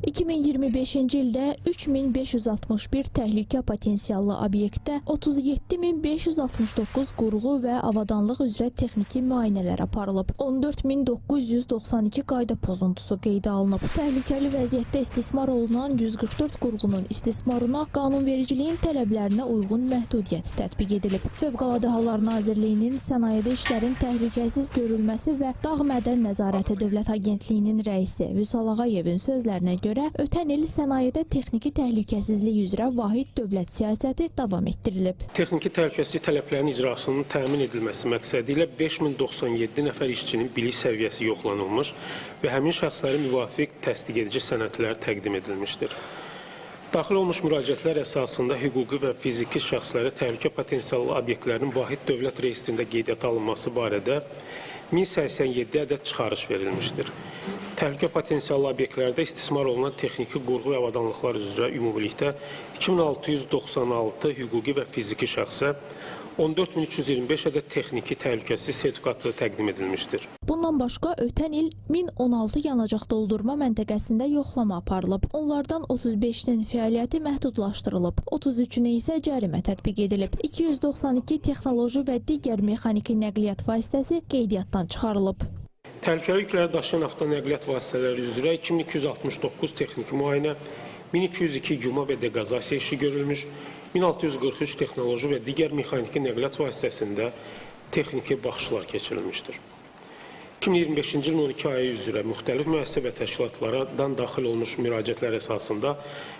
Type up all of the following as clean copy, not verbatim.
2025-ci ildə 3561 təhlükə potensiallı obyektdə 37569 qurğu və avadanlıq üzrə texniki müayinələr aparılıb. 14992 qayda pozuntusu qeydə alınıb. Təhlükəli vəziyyətdə istismar olunan 144 qurğunun istismarına qanunvericiliyin tələblərinə uyğun məhdudiyyət tətbiq edilib. Fövqəladə Hallar Nazirliyinin sənayedə işlərin təhlükəsiz görülməsi və Dağ Mədən Nəzarəti Dövlət Agentliyinin rəisi Vüsal Ağayevin sözlərinə görə ötən il sənayedə texniki təhlükəsizlik üzrə vahid dövlət siyasəti davam etdirilib. Texniki təhlükəsizlik tələblərinin icrasının təmin edilməsi məqsədi ilə 5097 nəfər işçinin bilik səviyyəsi yoxlanılmış və həmin şəxslərə müvafiq təsdiq edici sənədlər təqdim edilmişdir. Daxil olmuş müraciətlər əsasında hüquqi və fiziki şəxslərə təhlükə potensiallı obyektlərin vahid dövlət reyestrində qeydiyyata alınması barədə 1087 ədəd çıxarış verilmişdir. Təhlükə potensiallı obyektlərdə istismar olunan texniki qurğu və avadanlıqlar üzrə ümumilikdə 2696 hüquqi və fiziki şəxsə 14325 ədəd texniki təhlükəsizlik sertifikatı təqdim edilmişdir. Bundan başqa ötən il 1016 yanacaq doldurma məntəqəsində yoxlama aparılıb. Onlardan 35-nin fəaliyyəti məhdudlaşdırılıb, 33-ünə isə cərimə tətbiq edilib. 292 texnoloji və digər mexaniki nəqliyyat vasitəsi qeydiyyatdan çıxarılıb. Təhlükəli yükləri daşıyan avtonəqliyyat vasitələri üzrə 2269 texniki müayinə, 1202 yuma və deqazasiya işi görülmüş, 1643 texnoloji və digər mexaniki nəqliyyat vasitəsində texniki baxışlar keçirilmişdir. 2025-ci ilin 12 ayı üzrə müxtəlif müəssisə və təşkilatlardan daxil olmuş müraciətlər əsasında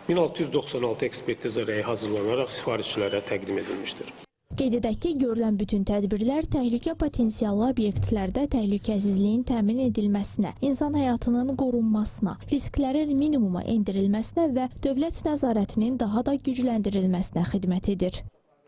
1696 ekspertiza rəyi hazırlanaraq sifarişçilərə təqdim edilmişdir. Qeyd edək ki, görülən bütün tədbirlər təhlükə potensiallı obyektlərdə təhlükəsizliyin təmin edilməsinə, insan həyatının qorunmasına, risklərin minimuma endirilməsinə və dövlət nəzarətinin daha da gücləndirilməsinə xidmət edir.